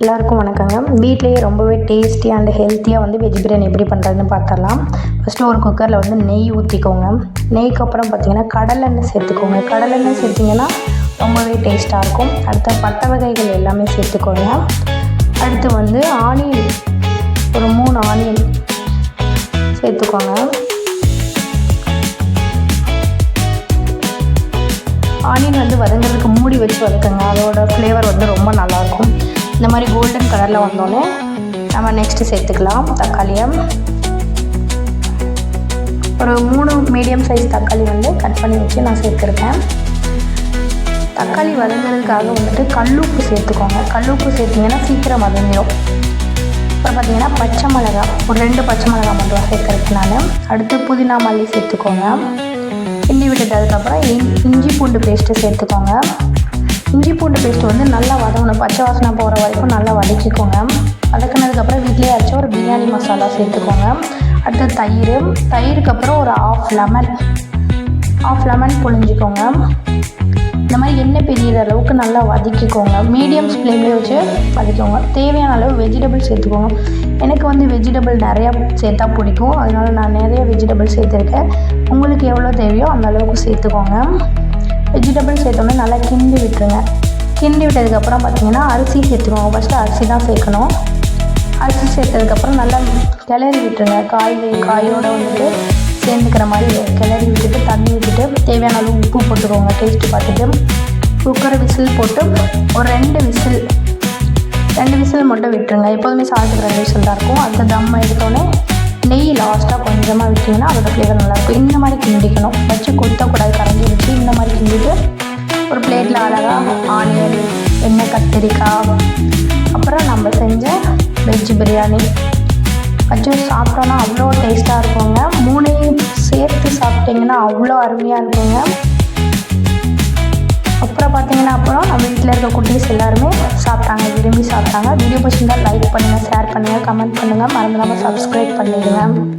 எல்லாருக்கும் வணக்கங்க. வீட்லேயே ரொம்பவே டேஸ்டி அண்ட் ஹெல்த்தியாக வந்து வெஜ் பிரியாணி எப்படி பண்ணுறதுன்னு பார்த்துடலாம். ஃபஸ்ட்டு ஒரு குக்கரில் வந்து நெய் ஊற்றிக்கோங்க. நெய்க்கு அப்புறம் பார்த்திங்கன்னா கடலெண்ணெய் சேர்த்துக்கோங்க. கடலெண்ணெய் சேர்த்திங்கன்னா ரொம்பவே டேஸ்ட்டாக இருக்கும். அடுத்த பட்டை வகைகள் எல்லாமே சேர்த்துக்கோங்க. அடுத்து வந்து ஆனியன், ஒரு 3 ஆனியன் சேர்த்துக்கோங்க. ஆனியன் வந்து வதங்கிறதுக்கு மூடி வச்சு வதக்குங்க. அதோட ஃப்ளேவர் வந்து ரொம்ப நல்லாயிருக்கும். இந்த மாதிரி கோல்டன் கலரில் வந்தோடனே நம்ம நெக்ஸ்ட்டு சேர்த்துக்கலாம் தக்காளியை. ஒரு 3 மீடியம் சைஸ் தக்காளி வந்து கட் பண்ணி வச்சு நான் சேர்த்துருக்கேன். தக்காளி வதங்கிறதுக்காக வந்துட்டு கல்லுப்பு சேர்த்துக்கோங்க. கல்லுப்பு சேர்த்திங்கன்னா சீக்கிரம் வதங்கிடும். அப்புறம் பார்த்திங்கன்னா பச்சை மிளகா, ஒரு 2 பச்சை மிளகா மட்டும் சேர்த்துருக்கேன் நான். அடுத்து புதினா மல்லி சேர்த்துக்கோங்க. கிண்டி விட்டுட்டதுக்கப்புறம் இஞ்சி பூண்டு பேஸ்ட்டு சேர்த்துக்கோங்க. இஞ்சி பூண்டு பேஸ்ட்டு வந்து நல்லா வதங்கணும், பச்சை வாசனை போகிற வரைக்கும் நல்லா வதக்கிக்கோங்க. வதக்கினதுக்கப்புறம் வீட்டிலேயே அரைச்ச ஒரு பிரியாணி மசாலா சேர்த்துக்கோங்க. அடுத்து தயிருக்கு அப்புறம் ஒரு ஆஃப் லெமன் புழிஞ்சிக்கோங்க. இந்த மாதிரி எண்ணெய் பிரியிற அளவுக்கு நல்லா வதக்கிக்கோங்க. மீடியம் ஃப்ளேம்லேயே வச்சு வதக்கிக்கோங்க. தேவையான அளவு வெஜிடபிள் சேர்த்துக்கோங்க. எனக்கு வந்து வெஜிடபிள் நிறையா சேர்த்தா பிடிக்கும், அதனால் நான் நிறைய வெஜிடபிள் சேர்த்துருக்கேன். உங்களுக்கு எவ்வளோ தேவையோ அந்த அளவுக்கு சேர்த்துக்கோங்க. வெஜிடபிள் சேர்த்தோன்னே நல்லா கிண்டி விட்டுருங்க. கிண்டி விட்டதுக்கப்புறம் பார்த்திங்கன்னா அரிசி சேர்த்துக்கோங்க. ஃபஸ்ட்டு அரிசி தான் சேர்க்கணும். அரிசி சேர்த்ததுக்கப்புறம் நல்லா கிளறி விட்டுருங்க. காயோடு வந்துட்டு சேர்ந்துக்கிற மாதிரி கிளறி விட்டுட்டு தண்ணி விட்டுட்டு தேவையான அளவு உப்பு போட்டுக்கோங்க. டேஸ்ட்டு பார்த்துட்டு குக்கரை விசில் போட்டு ஒரு 2 விசில் மட்டும் விட்டுருங்க. எப்போதுமே சாதத்துக்கு 2 விசில் தான் இருக்கும். அந்த தம்மை எடுத்தோடனே நெய் லாஸ்ட்டாக கொஞ்சமாக விட்டிங்கன்னா அதோட ஃப்ளேவர் நல்லாயிருக்கும். இந்த மாதிரி கிண்டிக்கணும், வச்சு கொத்தக்கூடாது, கரைஞ்சி வச்சு இந்த மாதிரி கிண்டிட்டு ஒரு பிளேட்டில் அழகாக ஆனியன், எண்ணெய், கத்திரிக்காய், அப்புறம் நம்ம செஞ்ச வெஜ் பிரியாணி வச்சு சாப்பிட்டோன்னா அவ்வளோ டேஸ்ட்டாக இருக்குங்க. 3 சேர்த்து சாப்பிட்டிங்கன்னா அவ்வளோ அருமையாக இருக்குங்க. அப்புறம் பார்த்திங்கன்னா அப்புறம் நம்ம வீட்டில் இருக்க குட்டீஸ் எல்லாருமே சாப்பிட்டாங்க, விரும்பி சாப்பிட்டாங்க. வீடியோ பிடிச்சிருந்தால் லைக் பண்ணுங்கள், ஷேர் பண்ணுங்கள், கமெண்ட் பண்ணுங்கள், மறந்துடாமல் சப்ஸ்கிரைப் பண்ணிடுங்க.